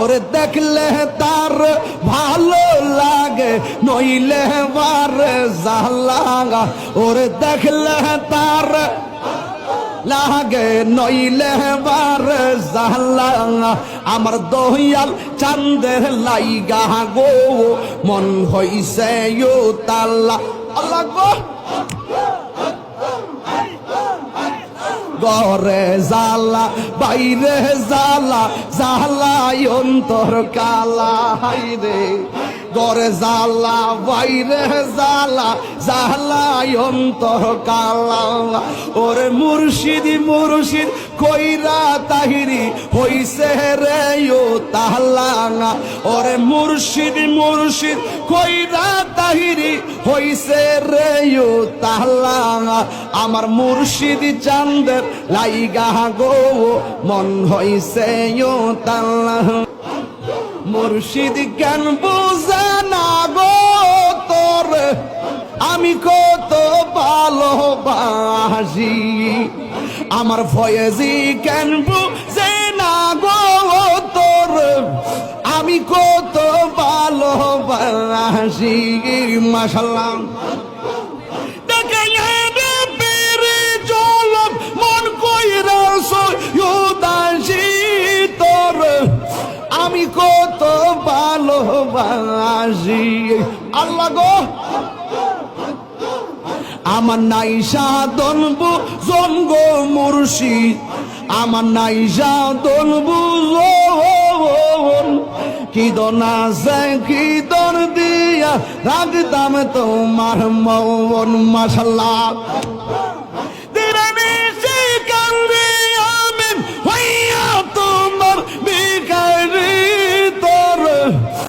ওরে দেখলে তার ভালো লাগে নইলে বার জালা ওরে দেখলে তার লাগে নইলে বার জালা আমার দয়াল চাঁদের লাইগা গো মন হইছে ও তাল্লা আল্লাহ গো ঘরে জালা বাইরে জালা জালাই অন্তর কালা হাইরে ঘরে জালা বাইরে জালা জালাই অন্তর কালা ওরে মুর্শিদ মুর্শিদ কইরা তাহিরি হইছে রে ও তাহলা ওরে মুর্শিদ মুর্শিদ কইরা তাহিরি হইছে রে ও তাহলা আমার মুর্শিদ চাঁদের লাইগা গো মন হইছে ও তাহলা মুর্শিদ কেন বুঝে না গো তোর আমি কত ভালোবাসি আমার ফয়েজি কেন বুঝে না গো তোর আমি কত ভালোবাসি মাশাআল্লাহ মন কইরা সয়ুদাসি তোর আমি কত ভালোবাসি আল্লাহ গো আমার নাই সাধন বুঝন গো মুর্শিদ আমার নাই সাধন বুঝন কি দন আছে কি দর দিয়া রাখতাম তোমার মন মাশাআল্লাহ